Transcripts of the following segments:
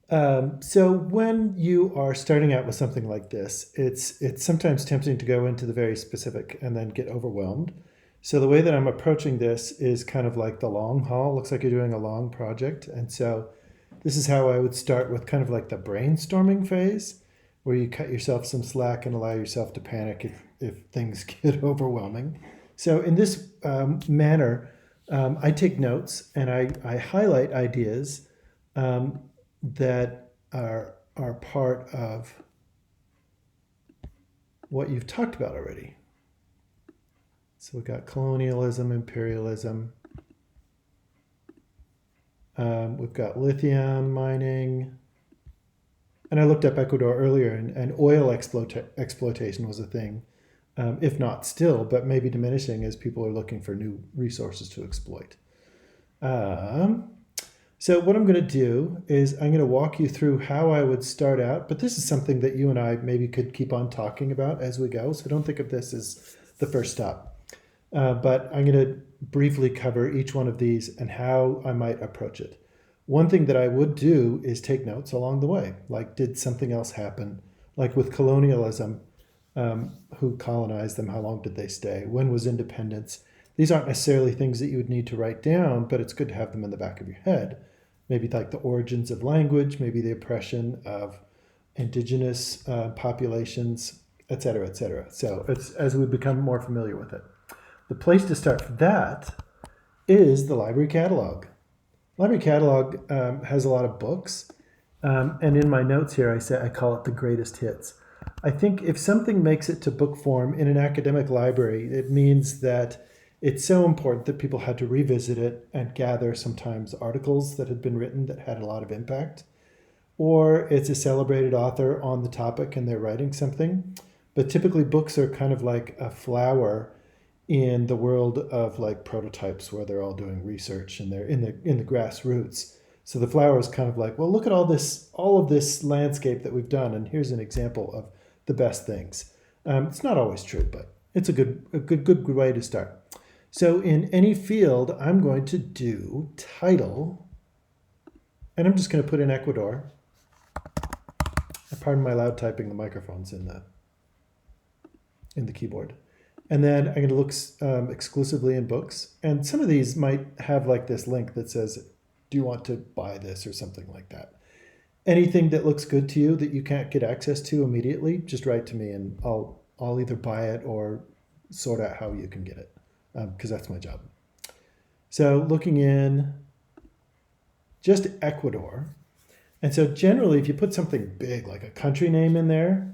So when you are starting out with something like this, it's sometimes tempting to go into the very specific and then get overwhelmed. So the way that I'm approaching this is kind of like the long haul. Looks like you're doing a long project, and so this is how I would start with kind of like the brainstorming phase, where you cut yourself some slack and allow yourself to panic if things get overwhelming. So in this manner, I take notes and I highlight ideas um, that are part of what you've talked about already. So we've got colonialism, imperialism. We've got lithium mining. And I looked up Ecuador earlier, and oil exploitation was a thing, if not still, but maybe diminishing as people are looking for new resources to exploit. Um, So what I'm going to do is I'm going to walk you through how I would start out, but this is something that you and I maybe could keep on talking about as we go. So don't think of this as the first stop. But I'm going to briefly cover each one of these and how I might approach it. One thing that I would do is take notes along the way. Like, did something else happen? Like with colonialism, who colonized them? How long did they stay? When was independence? These aren't necessarily things that you would need to write down, but it's good to have them in the back of your head. Maybe like the origins of language, maybe the oppression of indigenous populations, et cetera, et cetera. So it's as we become more familiar with it. The place to start for that is the library catalog. Library catalog has a lot of books, and in my notes here, I call it the greatest hits. I think if something makes it to book form in an academic library, it means that it's so important that people had to revisit it and gather sometimes articles that had been written that had a lot of impact, or it's a celebrated author on the topic and they're writing something. But typically, books are kind of like a flower in the world of like prototypes where they're all doing research and they're in the grassroots. So the flower is kind of like, well, look at all of this landscape that we've done, and here's an example of the best things. It's not always true, but it's a good way to start. So in any field, I'm going to do title, and I'm just going to put in Ecuador. Pardon my loud typing. The microphone's in the keyboard. And then I'm going to look exclusively in books. And some of these might have like this link that says, do you want to buy this or something like that? Anything that looks good to you that you can't get access to immediately, just write to me and I'll either buy it or sort out how you can get it, because that's my job. So looking in just Ecuador. And so generally, if you put something big like a country name in there,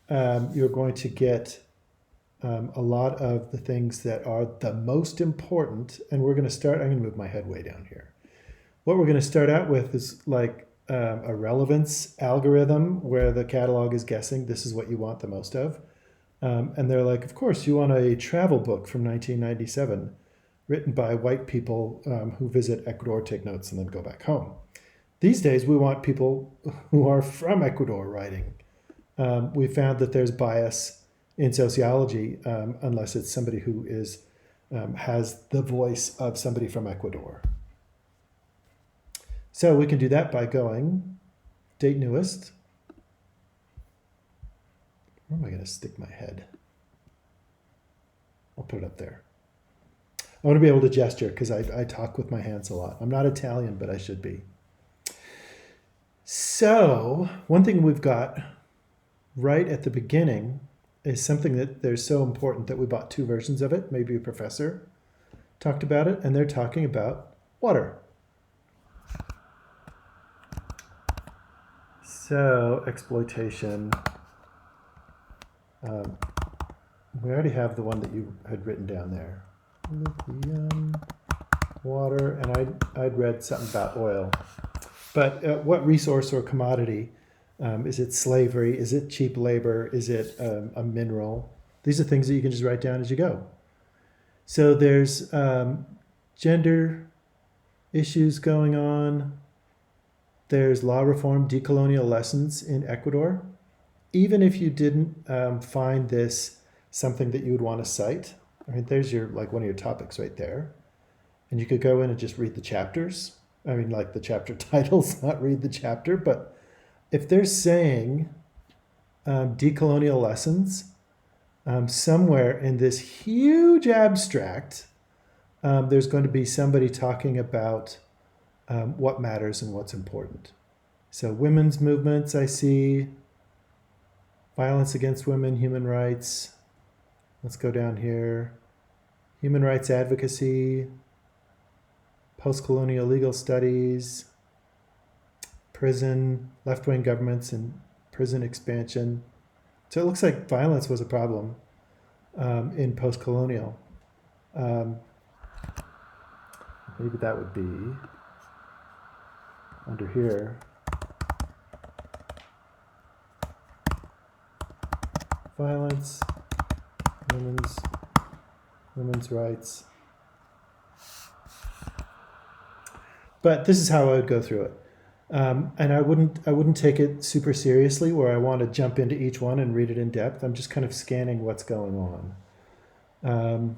you're going to get a lot of the things that are the most important. And we're going to start, I'm going to move my head way down here. What we're going to start out with is like a relevance algorithm where the catalog is guessing this is what you want the most of. And they're like, of course, you want a travel book from 1997 written by white people who visit Ecuador, take notes, and then go back home. These days, we want people who are from Ecuador writing. We found that there's bias in sociology unless it's somebody who has the voice of somebody from Ecuador. So we can do that by going date newest. Where am I going to stick my head? I'll put it up there. I want to be able to gesture because I talk with my hands a lot. I'm not Italian, but I should be. So one thing we've got right at the beginning is something that they're so important that we bought two versions of it. Maybe a professor talked about it, and they're talking about water. So exploitation. We already have the one that you had written down there. Lithium, water, and I'd read something about oil. But what resource or commodity? Is it slavery? Is it cheap labor? Is it a mineral? These are things that you can just write down as you go. So there's gender issues going on. There's law reform, decolonial lessons in Ecuador. Even if you didn't find this something that you would want to cite, I mean, there's your like one of your topics right there, and you could go in and just read the chapters I mean, like the chapter titles, not read the chapter, but if they're saying decolonial lessons, somewhere in this huge abstract, there's going to be somebody talking about what matters and what's important. So women's movements, I see, violence against women, human rights. Let's go down here. Human rights advocacy, post-colonial legal studies, prison, left-wing governments and prison expansion. So it looks like violence was a problem in post-colonial. Maybe that would be under here. Violence, women's rights. But this is how I would go through it. And I wouldn't take it super seriously where I want to jump into each one and read it in depth. I'm just kind of scanning what's going on.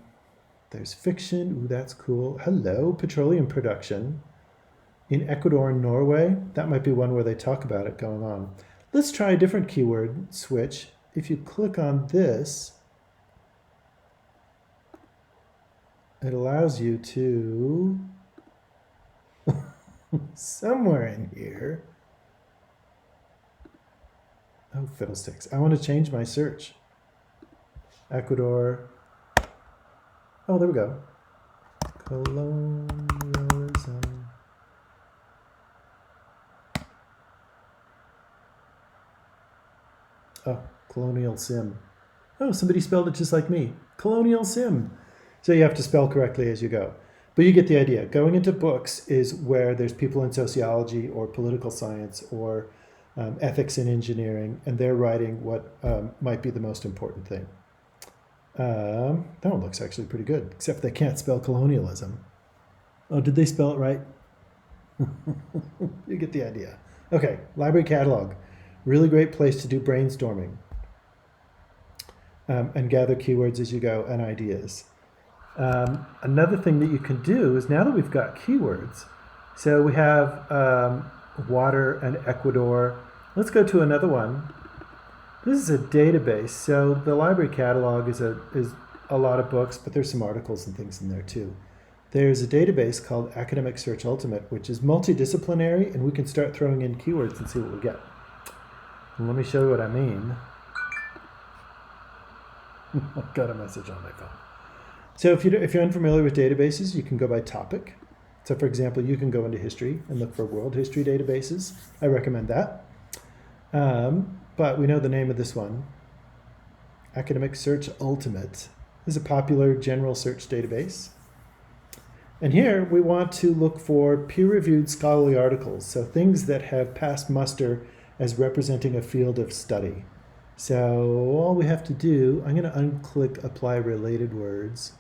There's fiction. Ooh, that's cool. Hello, petroleum production in Ecuador and Norway. That might be one where they talk about it going on. Let's try a different keyword switch. If you click on this, it allows you to somewhere in here. Oh, fiddlesticks. I want to change my search. Ecuador. Oh, there we go. Colonialism. Oh, colonial sim. Oh, somebody spelled it just like me. Colonial sim. So you have to spell correctly as you go. But you get the idea. Going into books is where there's people in sociology or political science or ethics and engineering, and they're writing what might be the most important thing. That one looks actually pretty good, except they can't spell colonialism. Oh, did they spell it right? You get the idea. Okay, library catalog. Really great place to do brainstorming and gather keywords as you go and ideas. Another thing that you can do is now that we've got keywords, so we have water and Ecuador. Let's go to another one. This is a database. So the library catalog is a lot of books, but there's some articles and things in there too. There's a database called Academic Search Ultimate, which is multidisciplinary, and we can start throwing in keywords and see what we get. And let me show you what I mean. I got a message on my phone. So if you're unfamiliar with databases, you can go by topic. So for example, you can go into history and look for world history databases. I recommend that. But we know the name of this one. Academic Search Ultimate is a popular general search database. And here we want to look for peer-reviewed scholarly articles, so things that have passed muster as representing a field of study. So all we have to do, I'm going to unclick Apply Related Words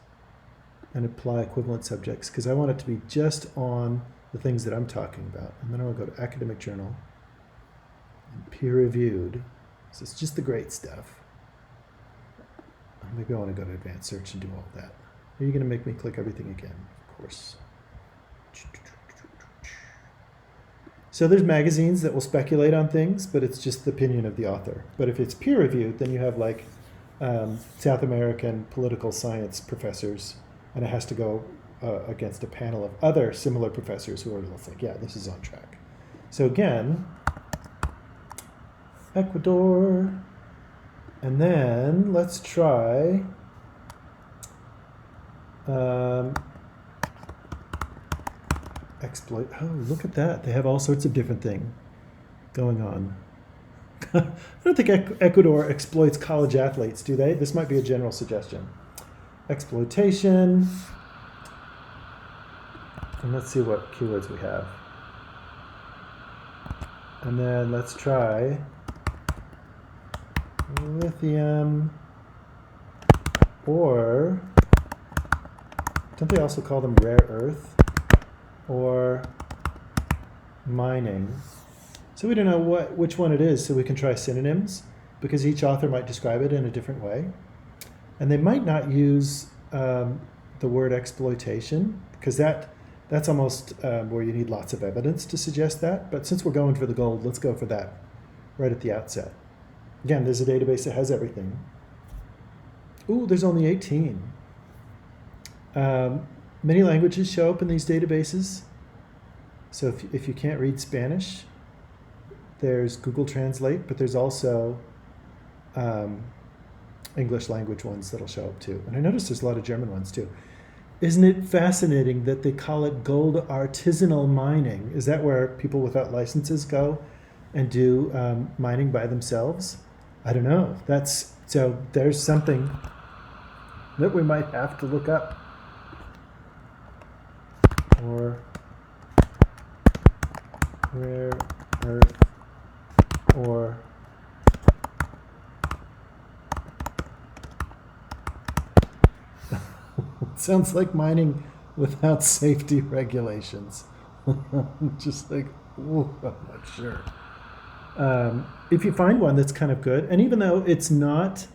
and apply equivalent subjects because I want it to be just on the things that I'm talking about. And then I'll go to Academic Journal and Peer-Reviewed. So it's just the great stuff. Maybe I want to go to Advanced Search and do all that. Are you going to make me click everything again? Of course. So there's magazines that will speculate on things, but it's just the opinion of the author. But if it's peer-reviewed, then you have like South American political science professors, and it has to go against a panel of other similar professors who are like, yeah, this is on track. So again, Ecuador, and then let's try exploit. Oh, look at that. They have all sorts of different things going on. I don't think Ecuador exploits college athletes, do they? This might be a general suggestion. Exploitation. And let's see what keywords we have. And then let's try lithium, or don't they also call them rare earth, or mining? So we don't know which one it is, so we can try synonyms because each author might describe it in a different way. And they might not use the word exploitation because that That's almost where you need lots of evidence to suggest that. But since we're going for the gold, let's go for that right at the outset. Again, there's a database that has everything. Ooh, there's only 18. Many languages show up in these databases. So if you can't read Spanish, there's Google Translate, but there's also English language ones that'll show up too. And I noticed there's a lot of German ones too. Isn't it fascinating that they call it gold artisanal mining? Is that where people without licenses go and do mining by themselves? I don't know. So there's something that we might have to look up. Or rare earth or sounds like mining without safety regulations. Just like, ooh, I'm not sure. If you find one that's kind of good, and even though it's not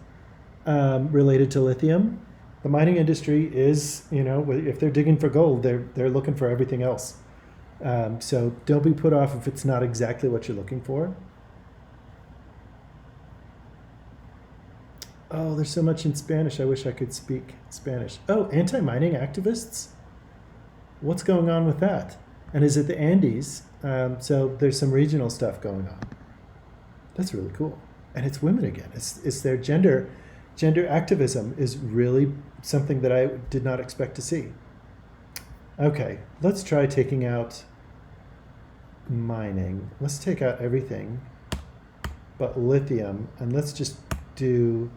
related to lithium, the mining industry is, if they're digging for gold, they're looking for everything else. So don't be put off if it's not exactly what you're looking for. Oh, there's so much in Spanish. I wish I could speak Spanish. Oh, anti-mining activists? What's going on with that? And is it the Andes? So there's some regional stuff going on. That's really cool. And it's women again. It's their gender activism is really something that I did not expect to see. Okay, let's try taking out mining. Let's take out everything but lithium, and let's just do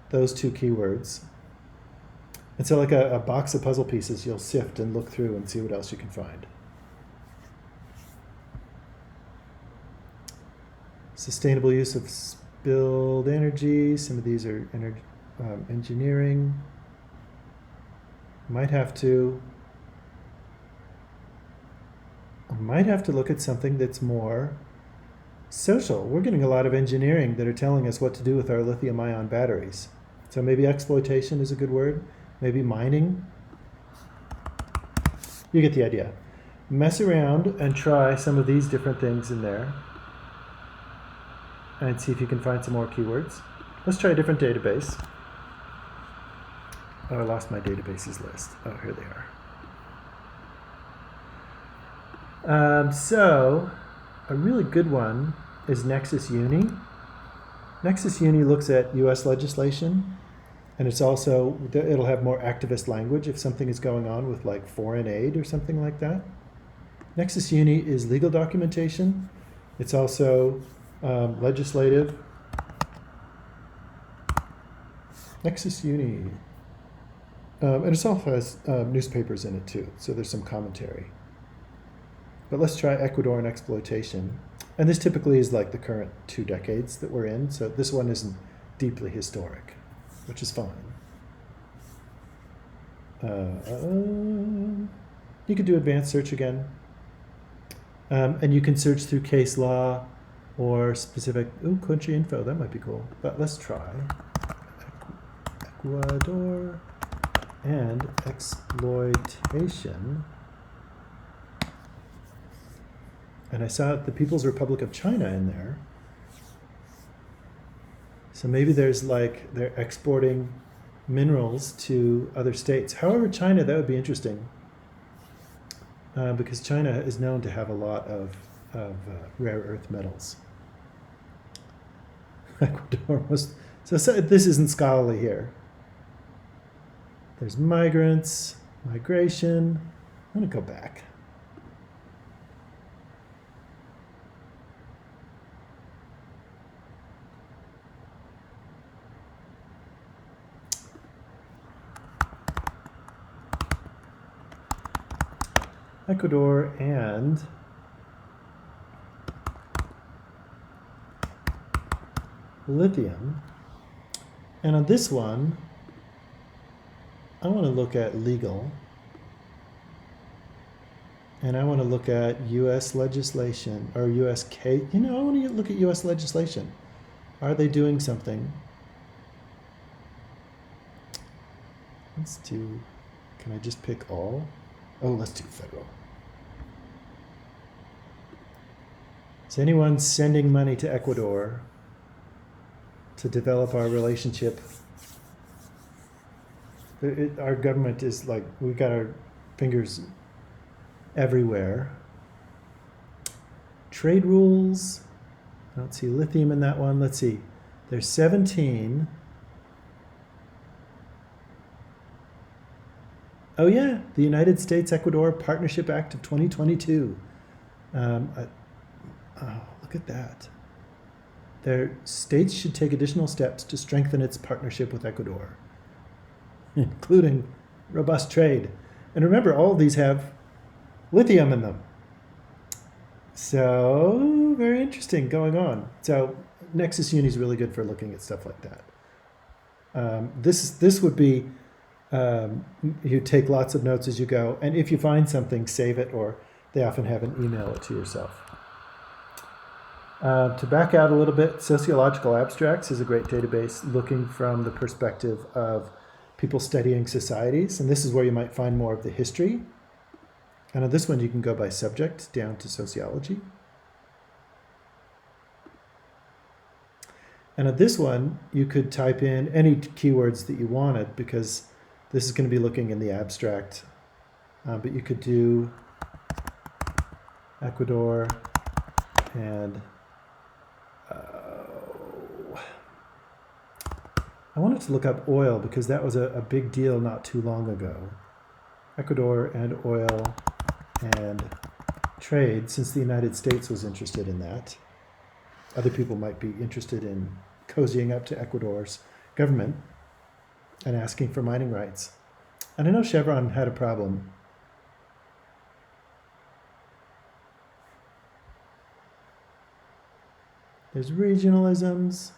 those two keywords. And so like a box of puzzle pieces, you'll sift and look through and see what else you can find. Sustainable use of spilled energy. Some of these are engineering. Might have to look at something that's more social. We're getting a lot of engineering that are telling us what to do with our lithium-ion batteries. So maybe exploitation is a good word. Maybe mining. You get the idea. Mess around and try some of these different things in there and see if you can find some more keywords. Let's try a different database. Oh, I lost my databases list. Oh, here they are. So a really good one is Nexus Uni. Nexus Uni looks at US legislation, and it'll have more activist language if something is going on with like foreign aid or something like that. Nexus Uni is legal documentation. It's also legislative. Nexus Uni. And it also has newspapers in it too, so there's some commentary. But let's try Ecuador and exploitation. And this typically is like the current 2 decades that we're in, so this one isn't deeply historic, which is fine. You could do advanced search again. And you can search through case law or specific, country info, that might be cool. But let's try Ecuador and exploitation. And I saw the People's Republic of China in there. So maybe there's like, they're exporting minerals to other states. However, China, that would be interesting. Because China is known to have a lot of rare earth metals. Ecuador was, so this isn't scholarly here. There's migrants, migration. I'm gonna go back. Ecuador and lithium. And on this one, I want to look at legal. And I want to look at US legislation or US case. I want to look at US legislation. Are they doing something? Let's do, can I just pick all? Oh, let's do federal. Is anyone sending money to Ecuador to develop our relationship? Our government is like, we got our fingers everywhere. Trade rules. I don't see lithium in that one. Let's see. There's 17. Oh yeah, the United States-Ecuador Partnership Act of 2022. Look at that. Their states should take additional steps to strengthen its partnership with Ecuador, including robust trade. And remember, all of these have lithium in them. So, very interesting going on. So, Nexus Uni is really good for looking at stuff like that. This would be, you take lots of notes as you go, and if you find something, save it, or they often have an email it to yourself. To back out a little bit, Sociological Abstracts is a great database looking from the perspective of people studying societies, and this is where you might find more of the history. And on this one, you can go by subject down to sociology. And on this one, you could type in any keywords that you wanted, because this is going to be looking in the abstract. But you could do Ecuador and I wanted to look up oil because that was a big deal not too long ago. Ecuador and oil and trade, since the United States was interested in that. Other people might be interested in cozying up to Ecuador's government and asking for mining rights. And I know Chevron had a problem. There's regionalisms.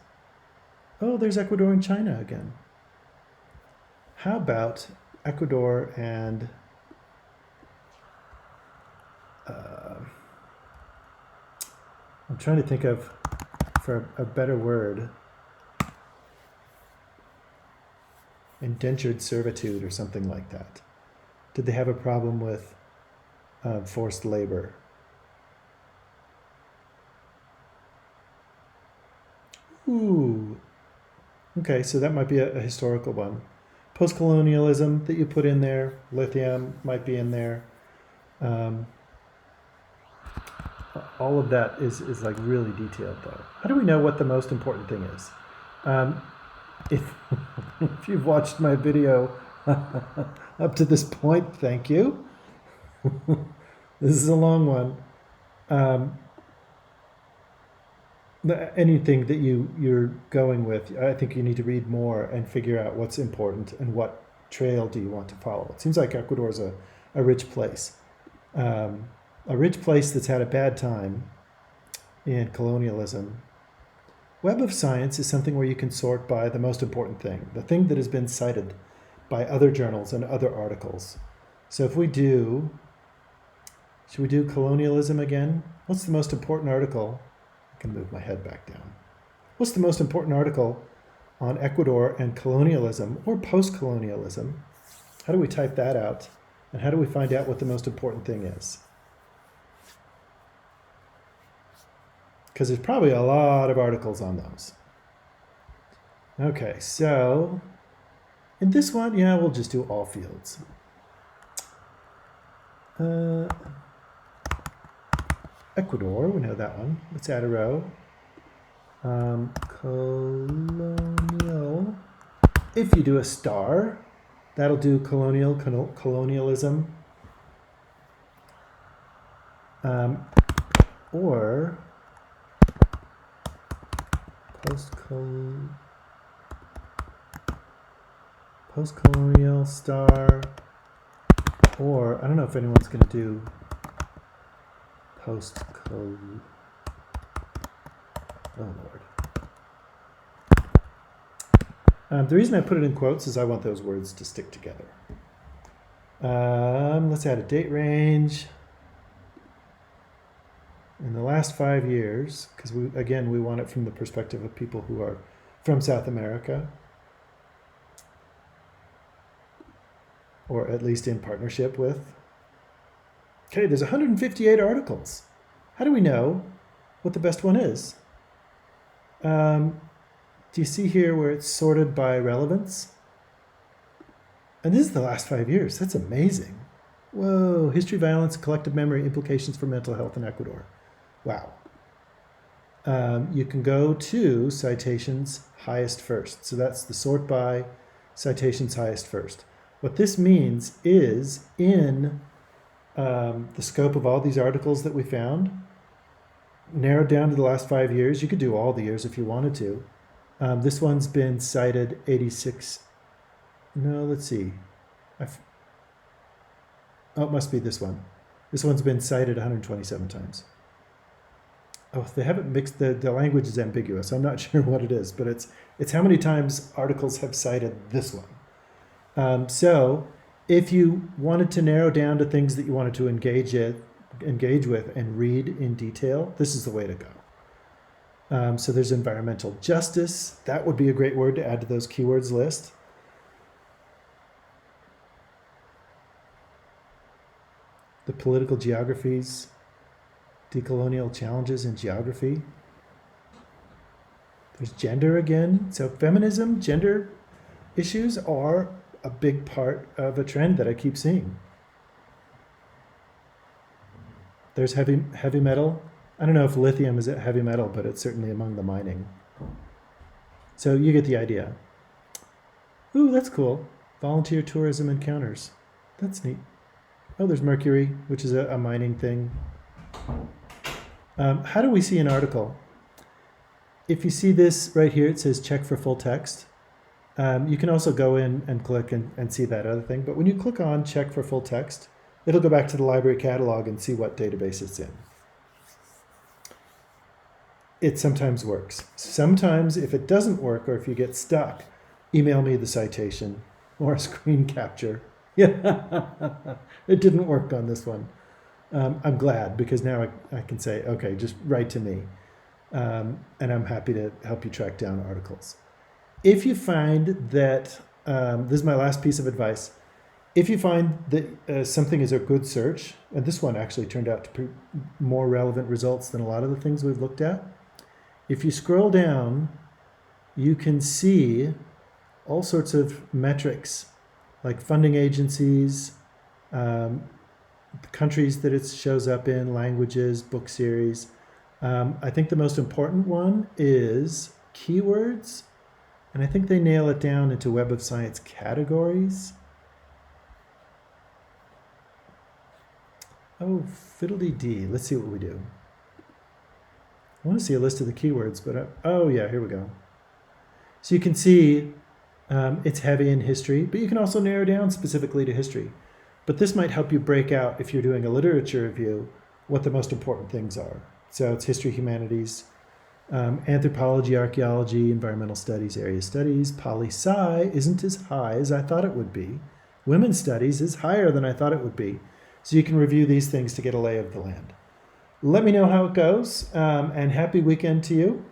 Oh, there's Ecuador and China again. How about Ecuador and I'm trying to think of, for a better word, indentured servitude or something like that. Did they have a problem with forced labor? Ooh. Okay, so that might be a historical one. Post-colonialism that you put in there, lithium might be in there. All of that is like really detailed though. How do we know what the most important thing is? If you've watched my video up to this point, thank you. This is a long one. Anything that you're going with, I think you need to read more and figure out what's important and what trail do you want to follow. It seems like Ecuador is a rich place. A rich place that's had a bad time in colonialism. Web of Science is something where you can sort by the most important thing, the thing that has been cited by other journals and other articles. So if we do, should we do colonialism again? What's the most important article? I can move my head back down. What's the most important article on Ecuador and colonialism or post-colonialism? How do we type that out? And how do we find out what the most important thing is? Because there's probably a lot of articles on those. Okay, so in this one, yeah, we'll just do all fields. Ecuador, we know that one. Let's add a row. Colonial. If you do a star, that'll do colonialism. Or post-colonial star, or I don't know if anyone's going to do post-colonial. Oh Lord. The reason I put it in quotes is I want those words to stick together. Let's add a date range. In the last 5 years, because we want it from the perspective of people who are from South America, or at least in partnership with. Okay, there's 158 articles. How do we know what the best one is. Do you see here where it's sorted by relevance? And this is the last 5 years. That's amazing. Whoa, history, violence, collective memory, implications for mental health in Ecuador. Wow. You can go to citations highest first. So that's the sort by citations highest first. What this means is in the scope of all these articles that we found, narrowed down to the last 5 years. You could do all the years if you wanted to. This one's been cited 86. No, let's see. Oh, it must be this one. This one's been cited 127 times. Oh, they haven't mixed, the language is ambiguous. I'm not sure what it is, but it's how many times articles have cited this one. So if you wanted to narrow down to things that you wanted to engage with and read in detail, this is the way to go. So there's environmental justice. That would be a great word to add to those keywords list. The political geographies, decolonial challenges in geography. There's gender again. So feminism, gender issues are a big part of a trend that I keep seeing. There's heavy metal. I don't know if lithium is heavy metal, but it's certainly among the mining. So you get the idea. Ooh, that's cool. Volunteer tourism encounters. That's neat. Oh, there's mercury, which is a mining thing. How do we see an article? If you see this right here, it says check for full text. You can also go in and click and see that other thing. But when you click on check for full text, it'll go back to the library catalog and see what database it's in. It sometimes works. Sometimes if it doesn't work or if you get stuck, email me the citation or a screen capture. Yeah, it didn't work on this one. I'm glad because now I can say, okay, just write to me. And I'm happy to help you track down articles. If you find that, this is my last piece of advice, if you find that something is a good search, and this one actually turned out to be more relevant results than a lot of the things we've looked at, if you scroll down, you can see all sorts of metrics like funding agencies, countries that it shows up in, languages, book series. I think the most important one is keywords, and I think they nail it down into Web of Science categories. Oh, fiddle-dee-dee. Let's see what we do. I want to see a list of the keywords, but oh yeah, here we go. So you can see it's heavy in history, but you can also narrow down specifically to history. But this might help you break out, if you're doing a literature review, what the most important things are. So it's history, humanities, anthropology, archaeology, environmental studies, area studies. Poli-sci isn't as high as I thought it would be. Women's studies is higher than I thought it would be. So you can review these things to get a lay of the land. Let me know how it goes, and happy weekend to you.